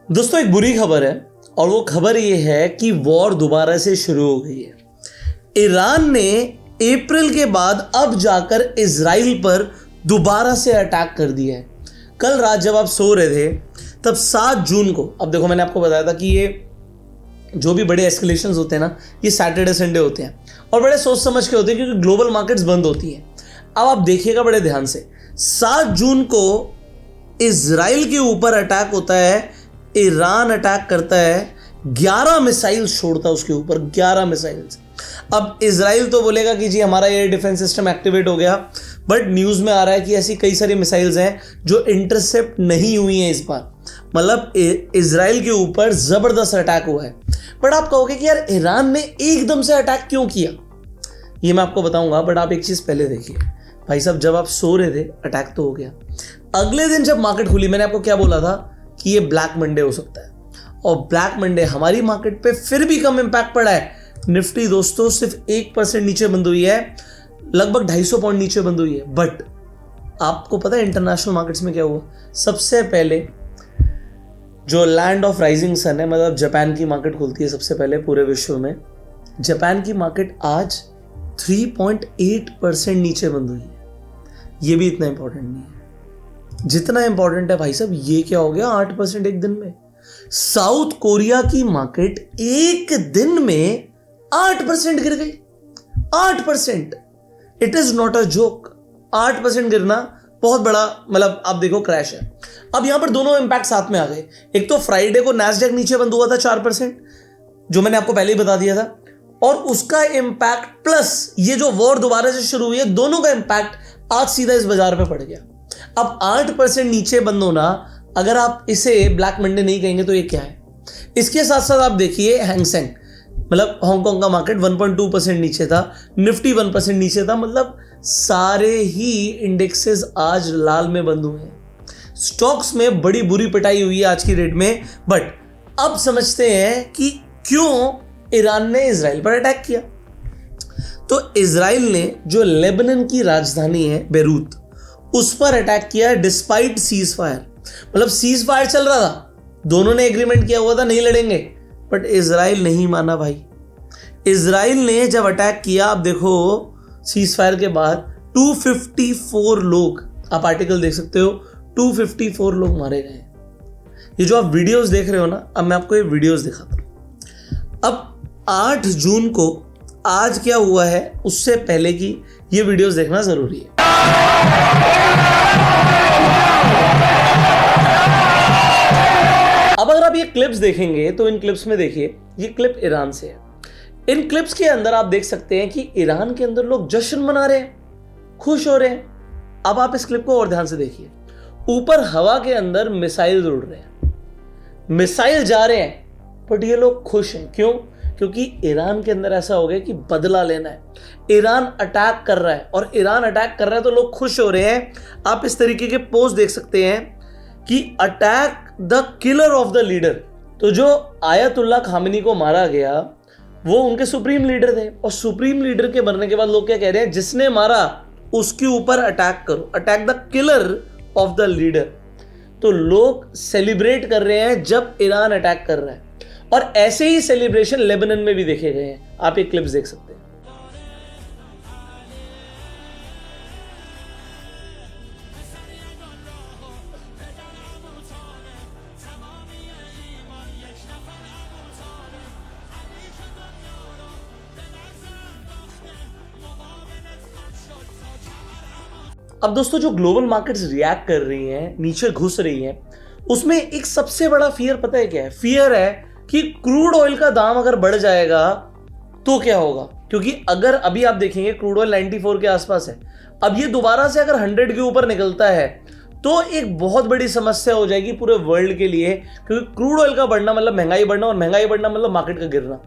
दोस्तों एक बुरी खबर है और वो खबर ये है कि वॉर दोबारा से शुरू हो गई है। ईरान ने अप्रैल के बाद अब जाकर इजराइल पर दोबारा से अटैक कर दिया है। कल रात जब आप सो रहे थे तब 7 जून को, अब देखो मैंने आपको बताया था कि ये जो भी बड़े एस्केलेशंस होते हैं ना, ये सैटरडे संडे होते हैं और बड़े सोच समझ के होते हैं क्योंकि ग्लोबल मार्केट्स बंद होती हैं। अब आप देखिएगा बड़े ध्यान से, 7 जून को इजराइल के ऊपर अटैक होता है, ईरान अटैक करता है, 11 मिसाइल्स छोड़ता है उसके ऊपर, 11 मिसाइल्स। अब इजराइल तो बोलेगा कि जी हमारा एयर डिफेंस सिस्टम एक्टिवेट हो गया, बट न्यूज़ में आ रहा है कि ऐसी कई सारी मिसाइल्स हैं जो इंटरसेप्ट नहीं हुई हैं इस बार। मतलब इजराइल के ऊपर ज़बरदस्त अटैक हुआ है। बट आप कहोगे कि यार ईरान ने एकदम से अटैक क्यों किया, ये मैं आपको बताऊंगा। बट आप एक चीज़ पहले देखिए भाई साहब, जब आप सो रहे थे अटैक तो हो गया, अगले दिन जब मार्केट खुली मैंने आपको क्या बोला था कि ये ब्लैक मंडे हो सकता है, और ब्लैक मंडे हमारी मार्केट पे फिर भी कम इंपैक्ट पड़ा है। निफ्टी दोस्तों सिर्फ 1% नीचे बंद हुई है, लगभग 250 पॉइंट नीचे बंद हुई है। बट आपको पता है इंटरनेशनल मार्केट्स में क्या हुआ? सबसे पहले जो लैंड ऑफ राइजिंग सन है, मतलब जापान की मार्केट खुलती है सबसे पहले पूरे विश्व में, जापान की मार्केट आज 3.8% नीचे बंद हुई है। ये भी इतना इंपॉर्टेंट नहीं है जितना इंपॉर्टेंट है भाई साहब, ये क्या हो गया 8% एक दिन में। साउथ कोरिया की मार्केट एक दिन में 8% गिर गई, 8%। It is not a joke. 8% गिरना बहुत बड़ा, मतलब आप देखो क्रैश है। अब यहां पर दोनों इंपैक्ट साथ में आ गए। एक तो फ्राइडे को नैस्डैक नीचे बंद हुआ था 4%, जो मैंने आपको पहले ही बता दिया था, और उसका इंपैक्ट प्लस ये जो वॉर दोबारा से शुरू हुई है, दोनों का इंपैक्ट आज सीधा इस बाजार पे पड़ गया। अब 8% नीचे बंद होना, अगर आप इसे ब्लैक मंडे नहीं कहेंगे तो ये क्या है? इसके साथ साथ आप देखिए हैंगसेंग, मतलब हांगकांग का मार्केट 1.2% नीचे था, निफ्टी 1% नीचे था। मतलब सारे ही इंडेक्सेस आज लाल में बंद हुए हैं। स्टॉक्स में बड़ी बुरी पिटाई हुई है आज की डेट में। बट अब समझते हैं कि क्यों ईरान ने इजराइल पर अटैक किया। तो इजराइल ने जो लेबनान की राजधानी है बेरूत, उस पर अटैक किया डिस्पाइट सीज फायर। मतलब सीज फायर चल रहा था, दोनों ने एग्रीमेंट किया हुआ था नहीं लड़ेंगे, बट इजराइल नहीं माना भाई। इजराइल ने जब अटैक किया, आप देखो सीज फायर के बाद 254 लोग, आप आर्टिकल देख सकते हो, 254 लोग मारे गए। ये जो आप वीडियोस देख रहे हो ना, अब मैं आपको ये वीडियोस दिखाता हूं। अब 8 जून को आज क्या हुआ है उससे पहले की ये वीडियोस देखना जरूरी है। अब अगर आप ये क्लिप्स देखेंगे तो इन क्लिप्स में देखिए, ये क्लिप ईरान से है। इन क्लिप्स के अंदर आप देख सकते हैं कि ईरान के अंदर लोग जश्न मना रहे हैं, खुश हो रहे हैं। अब आप इस क्लिप को और ध्यान से देखिए, ऊपर हवा के अंदर मिसाइल उड़ रहे हैं, मिसाइल जा रहे हैं, बट ये लोग खुश हैं। क्यों? क्योंकि ईरान के अंदर ऐसा हो गया कि बदला लेना है। ईरान अटैक कर रहा है, और ईरान अटैक कर रहा है तो लोग खुश हो रहे हैं। आप इस तरीके के पोस्ट देख सकते हैं कि attack the killer of the leader. तो जो आयतुल्लाह खामेनी को मारा गया वो उनके सुप्रीम लीडर थे, और सुप्रीम लीडर के मरने के बाद लोग क्या कह रहे हैं? जिसने मारा उसके ऊपर अटैक करो, attack the killer of the leader. तो लोग सेलिब्रेट कर रहे हैं जब ईरान अटैक कर रहा है, और ऐसे ही सेलिब्रेशन लेबनान में भी देखे गए हैं। आप ये क्लिप्स देख सकते हैं। अब दोस्तों जो ग्लोबल मार्केट्स रिएक्ट कर रही हैं, नीचे घुस रही हैं, उसमें एक सबसे बड़ा फियर पता है क्या है? फियर है कि क्रूड ऑयल का दाम अगर बढ़ जाएगा तो क्या होगा। क्योंकि अगर अभी आप देखेंगे क्रूड ऑयल 94 के आसपास है, अब ये दोबारा से अगर 100 के ऊपर निकलता है तो एक बहुत बड़ी समस्या हो जाएगी पूरे वर्ल्ड के लिए। क्योंकि क्रूड ऑयल का बढ़ना मतलब महंगाई बढ़ना, और महंगाई बढ़ना मतलब मार्केट का गिरना।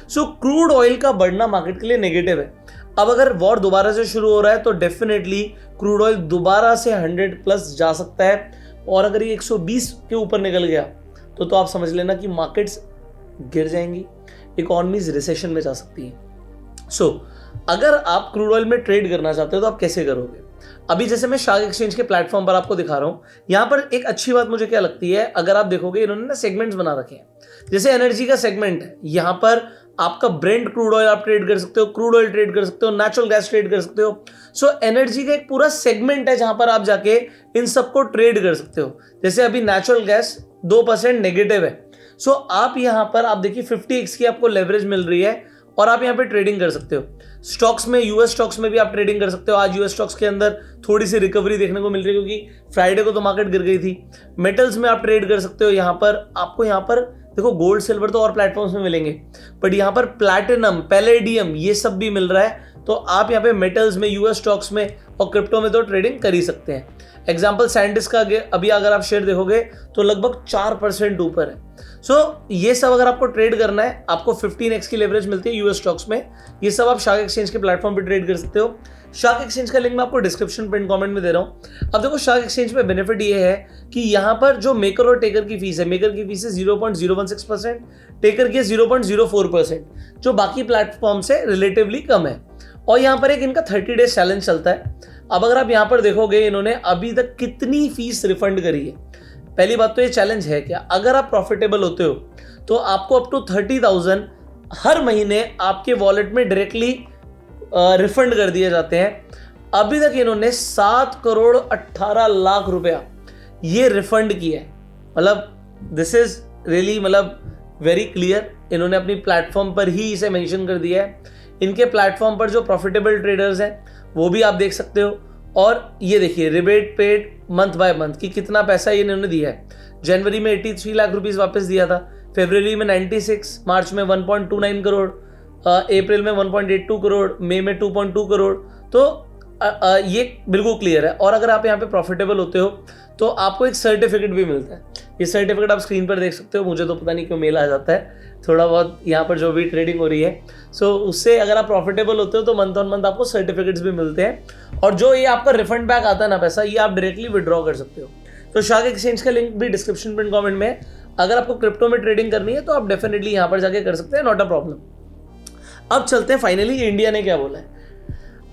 सो क्रूड ऑयल का बढ़ना मार्केट के लिए नेगेटिव है। अब अगर वॉर दोबारा से शुरू हो रहा है तो डेफिनेटली क्रूड ऑयल दोबारा से 100+ जा सकता है, और अगर ये 120 के ऊपर निकल गया तो आप समझ लेना कि मार्केट्स गिर जाएंगी, इकोनॉमीज रिसेशन में जा सकती है। सो अगर आप क्रूड ऑयल में ट्रेड करना चाहते हो तो आप कैसे करोगे? अभी जैसे मैं शार्क एक्सचेंज के प्लेटफॉर्म पर आपको दिखा रहा हूं, यहां पर एक अच्छी बात मुझे क्या लगती है, अगर आप देखोगे इन्होंने ना सेगमेंट्स बना रखे हैं। जैसे एनर्जी का सेगमेंट है, यहां पर आपका ब्रेंट क्रूड ऑयल आप ट्रेड कर सकते हो, क्रूड ऑयल ट्रेड कर सकते हो, नेचुरल गैस ट्रेड कर सकते हो। सो एनर्जी का एक पूरा सेगमेंट है जहां पर आप जाके इन सबको ट्रेड कर सकते हो। जैसे अभी नेचुरल गैस 2% नेगेटिव है, सो आप यहां पर आप देखिए 50x की आपको लेवरेज मिल रही है और आप यहां पे ट्रेडिंग कर सकते हो। स्टॉक्स में, यूएस स्टॉक्स में भी आप ट्रेडिंग कर सकते हो। आज यूएस स्टॉक्स के अंदर थोड़ी सी रिकवरी देखने को मिल रही है क्योंकि फ्राइडे को तो मार्केट गिर गई थी। मेटल्स में आप ट्रेड कर सकते हो। यहां पर आपको यहां पर देखो गोल्ड सिल्वर तो और प्लेटफॉर्म्स में मिलेंगे, बट यहां पर प्लैटिनम, पैलेडियम ये सब भी मिल रहा है। तो आप यहां पे मेटल्स में, यूएस स्टॉक्स में और क्रिप्टो में तो ट्रेडिंग कर ही सकते हैं। एग्जाम्पल सैंडिस्क का अभी अगर आप शेयर देखोगे तो लगभग 4% ऊपर है। सो ये सब अगर आपको ट्रेड करना है, आपको 15x की लेवरेज मिलती है यूएस स्टॉक्स में। ये सब आप शार्क एक्सचेंज के प्लेटफॉर्म पे ट्रेड कर सकते हो। शार्क एक्सचेंज का लिंक मैं आपको डिस्क्रिप्शन पिन कमेंट में दे रहा हूं। अब देखो शार्क एक्सचेंज में बेनिफिट ये है कि यहां पर जो मेकर और टेकर की फीस है, मेकर की फीस है 0.016%, टेकर की 0.04%, जो बाकी प्लेटफॉर्म से रिलेटिवली कम है। और यहां पर एक इनका 30 डेज चैलेंज चलता है। अब अगर आप यहां पर देखोगे इन्होंने अभी तक कितनी फीस रिफंड करी है। पहली बात तो ये चैलेंज है क्या, अगर आप प्रॉफिटेबल होते हो तो आपको अप टू 30,000 हर महीने आपके वॉलेट में डायरेक्टली रिफंड कर दिए जाते हैं। अभी तक इन्होंने 7,18,00,000 रुपया ये रिफंड किया है। मतलब this is really very clear. इन्होंने अपनी प्लेटफॉर्म पर ही इसे मेंशन कर दिया है। इनके प्लेटफॉर्म पर जो प्रॉफिटेबल ट्रेडर्स हैं वो भी आप देख सकते हो। और ये देखिए rebate paid month by month कि कितना पैसा ये इन्होंने दिया है। जनवरी में 83 लाख रुपीस वापस दिया था, फरवरी में 96, मार्च में 1.29 करोड़, अप्रैल में 1.82 करोड़, मई में 2.2 करोड़। तो ये बिल्कुल क्लियर है। और अगर आप यहाँ पे प्रॉफिटेबल होते हो तो आपको एक सर्टिफिकेट भी मिलता है। ये सर्टिफिकेट आप स्क्रीन पर देख सकते हो। मुझे तो पता नहीं क्यों मेल आ जाता है थोड़ा बहुत यहाँ पर जो भी ट्रेडिंग हो रही है। सो उससे अगर आप प्रॉफिटेबल होते हो तो मंथ ऑन मंथ आपको सर्टिफिकेट्स भी मिलते हैं। और जो ये आपका रिफंड बैक आता है ना पैसा, ये आप डायरेक्टली विड्रॉ कर सकते हो। तो शार्क एक्सचेंज का लिंक भी डिस्क्रिप्शन पिन कमेंट में है। अगर आपको क्रिप्टो में ट्रेडिंग करनी है तो आप डेफिनेटली यहाँ पर जाके कर सकते हैं, नॉट अ प्रॉब्लम। अब चलते हैं फाइनली इंडिया ने क्या बोला है।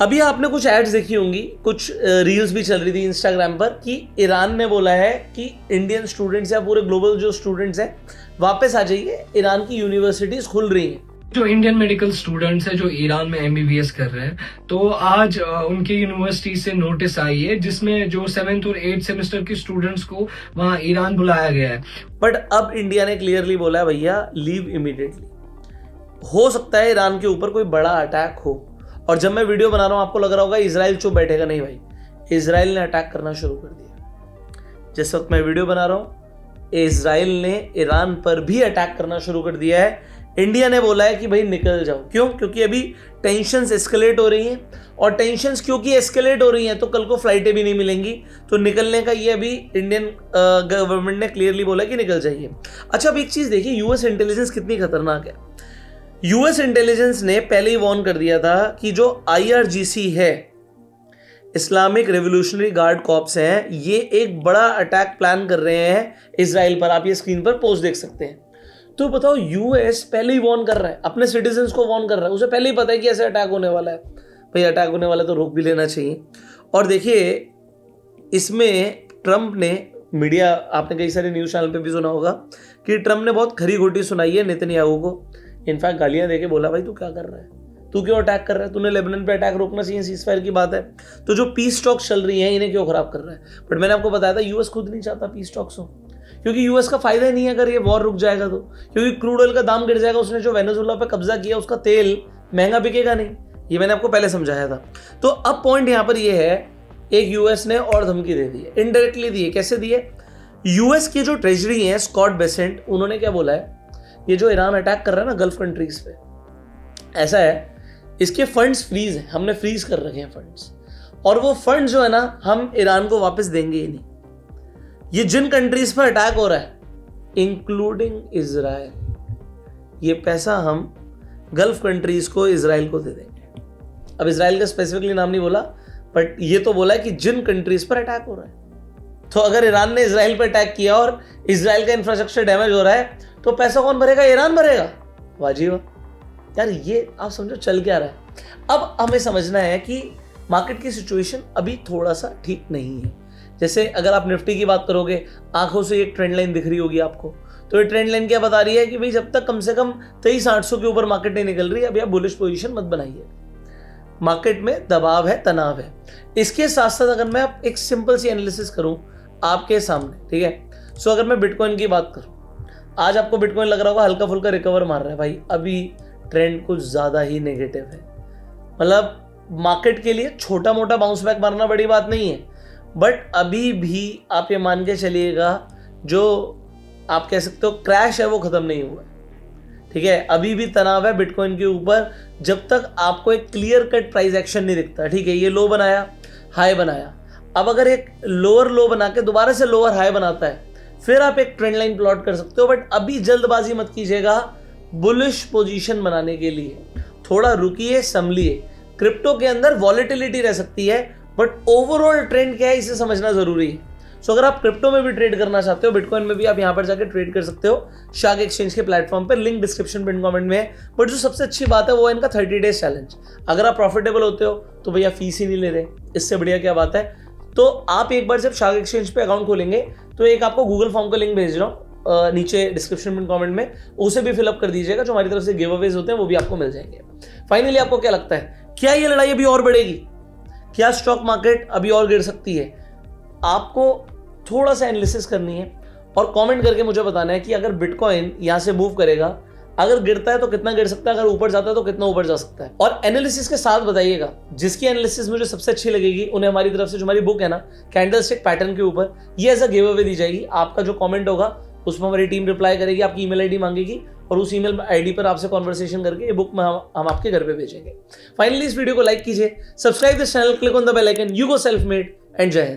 अभी आपने कुछ एड्स देखी होंगी, कुछ रील्स भी चल रही थी इंस्टाग्राम पर कि ईरान ने बोला है कि इंडियन स्टूडेंट्स या पूरे ग्लोबल जो स्टूडेंट्स हैं वापस आ जाइए, ईरान की यूनिवर्सिटीज खुल रही हैं। जो इंडियन मेडिकल स्टूडेंट्स हैं जो ईरान में एमबीबीएस कर रहे हैं, तो आज उनकी यूनिवर्सिटी से नोटिस आई है जिसमें जो 7th और 8th सेमेस्टर के स्टूडेंट्स को वहां ईरान बुलाया गया है। बट अब इंडिया ने क्लियरली बोला है भैया लीव इमीडिएटली। हो सकता है ईरान के ऊपर कोई बड़ा अटैक हो। और जब मैं वीडियो बना रहा हूं आपको लग रहा होगा इजराइल चुप बैठेगा, नहीं भाई, इजराइल ने अटैक करना शुरू कर दिया। जिस वक्त मैं वीडियो बना रहा हूं इजराइल ने ईरान पर भी अटैक करना शुरू कर दिया है। इंडिया ने बोला है कि भाई निकल जाओ। क्यों? क्योंकि अभी टेंशंस एस्केलेट हो रही हैं, और टेंशंस क्योंकि एस्केलेट हो रही हैं तो कल को फ्लाइटें भी नहीं मिलेंगी। तो निकलने का ये अभी इंडियन गवर्नमेंट ने क्लियरली बोला कि निकल जाइए। अच्छा, अब एक चीज देखिए, यूएस इंटेलिजेंस कितनी खतरनाक है। यूएस इंटेलिजेंस ने पहले ही वार्न कर दिया था कि जो आईआरजीसी है, इस्लामिक रेवोल्यूशनरी गार्ड कॉर्प्स हैं, ये एक बड़ा अटैक प्लान कर रहे हैं इजराइल पर। आप ये स्क्रीन पर पोस्ट देख सकते हैं। तो बताओ, यूएस पहले ही वार्न कर रहा है, अपने सिटीजन्स को वार्न कर रहा है। उसे पहले ही पता है कि ऐसे अटैक होने वाला है। भाई अटैक होने वाला है तो रोक भी लेना चाहिए। और देखिए इसमें ट्रंप ने, मीडिया आपने कई सारे न्यूज़ चैनल पे भी सुना होगा कि ट्रंप ने बहुत खरी खोटी सुनाई है नेतन्याहू को। इनफैक्ट गालियां देके बोला भाई तू क्या कर रहा है, तू क्यों अटैक कर रहा है, तूने लेबनान पे अटैक रोकना चाहिए, सीजफायर की बात है। तो जो पीस टॉक्स चल रही हैं इन्हें क्यों खराब कर रहा है। बट मैंने आपको बताया था यूएस खुद नहीं चाहता पीस टॉक्स हो, क्योंकि यूएस का फायदा ही नहीं है अगर ये वॉर रुक जाएगा तो, क्योंकि क्रूड ऑयल का दाम गिर जाएगा। उसने जो वेनेजुएला पे कब्जा किया उसका तेल महंगा बिकेगा नहीं, ये मैंने आपको पहले समझाया था। तो अब पॉइंट यहां पर ये है, एक यूएस ने और धमकी दे दी है, इनडायरेक्टली दी है। कैसे दी है? यूएस के जो ट्रेजरी है स्कॉट बेसेंट, उन्होंने क्या बोला है, ये जो ईरान अटैक कर रहा है ना गल्फ कंट्रीज पे, ऐसा है इसके फंड्स फ्रीज हैं, हमने फ्रीज कर रखे हैं फंड्स, और वो फंड जो है ना हम ईरान को वापस देंगे ही नहीं। ये जिन कंट्रीज पर अटैक हो रहा है इंक्लूडिंग इजराइल, ये पैसा हम गल्फ कंट्रीज को, इजराइल को दे देंगे। अब इजराइल का स्पेसिफिकली नाम नहीं बोला, बट ये तो बोला है कि जिन कंट्रीज पर अटैक हो रहा है। तो अगर ईरान ने इजराइल पर अटैक किया और इजराइल का इंफ्रास्ट्रक्चर डैमेज हो रहा है तो पैसा कौन भरेगा? ईरान भरेगा। वाह जी वाह यार, ये आप समझो चल क्या रहा है। अब हमें समझना है कि मार्केट की सिचुएशन अभी थोड़ा सा ठीक नहीं है। जैसे अगर आप निफ्टी की बात करोगे, आंखों से एक ट्रेंड लाइन दिख रही होगी आपको, तो ये ट्रेंड लाइन क्या बता रही है कि भाई जब तक कम से कम 23,800 के ऊपर मार्केट नहीं निकल रही, अभी आप बुलिश पोजीशन मत बनाइए। मार्केट में दबाव है, तनाव है। इसके साथ साथ अगर मैं एक सिंपल सी एनालिसिस करूं आपके सामने, ठीक है, सो अगर मैं बिटकॉइन की बात करूं, आज आपको बिटकॉइन लग रहा होगा हल्का फुल्का रिकवर मार रहा है, भाई अभी ट्रेंड कुछ ज्यादा ही नेगेटिव है। मतलब मार्केट के लिए छोटा मोटा बाउंस बैक मारना बड़ी बात नहीं है, बट अभी भी आप ये मान के चलिएगा जो आप कह सकते हो क्रैश है वो खत्म नहीं हुआ है, ठीक है। अभी भी तनाव है बिटकॉइन के ऊपर, जब तक आपको एक क्लियर कट प्राइस एक्शन नहीं दिखता, ठीक है। ये लो बनाया, हाई बनाया, अब अगर एक लोअर लो बना के दोबारा से लोअर हाई बनाता है, फिर आप एक ट्रेंड लाइन प्लॉट कर सकते हो। बट अभी जल्दबाजी मत कीजिएगा बुलिश पोजीशन बनाने के लिए, थोड़ा रुकिए, संभलिए। क्रिप्टो के अंदर वॉलेटिलिटी रह सकती है, बट ओवरऑल ट्रेंड क्या है इसे समझना जरूरी है। सो अगर आप क्रिप्टो में भी ट्रेड करना चाहते हो, बिटकॉइन में भी आप यहां पर जाकर ट्रेड कर सकते हो शार्क एक्सचेंज के प्लेटफॉर्म पर, लिंक डिस्क्रिप्शन पिन कमेंट में है। बट जो सबसे अच्छी बात है वो है इनका 30 डेज चैलेंज। अगर आप प्रॉफिटेबल होते हो तो भैया फीस ही नहीं ले रहे, इससे बढ़िया क्या बात है। तो आप एक बार जब शार्क एक्सचेंज पे अकाउंट खोलेंगे तो एक आपको गूगल फॉर्म का लिंक भेज रहा हूँ नीचे डिस्क्रिप्शन पिन कमेंट में, उसे भी फिलअप कर दीजिएगा। जो हमारी तरफ से गिव अवेज होते हैं वो भी आपको मिल जाएंगे। फाइनली आपको क्या लगता है, क्या ये लड़ाई अभी और बढ़ेगी? क्या स्टॉक मार्केट अभी और गिर सकती है? आपको थोड़ा सा एनालिसिस करनी है और कमेंट करके मुझे बताना है कि अगर बिटकॉइन यहां से मूव करेगा, अगर गिरता है तो कितना गिर सकता है, अगर ऊपर जाता है तो कितना ऊपर जा सकता है। और एनालिसिस के साथ बताइएगा, जिसकी एनालिसिस मुझे सबसे अच्छी लगेगी उन्हें हमारी तरफ से जो हमारी बुक है ना कैंडलस्टिक पैटर्न के ऊपर, ये एज अ गिव अवे दी जाएगी। आपका जो कमेंट होगा उसमें हमारी टीम रिप्लाई करेगी, आपकी ईमेल आईडी मांगेगी और उस ईमेल आईडी पर आपसे कॉन्वर्सेशन करके ये बुक में हम आपके घर पे भेजेंगे। फाइनली इस वीडियो को लाइक कीजिए, subscribe this channel, click on the bell icon. You go self made and Jai Hind.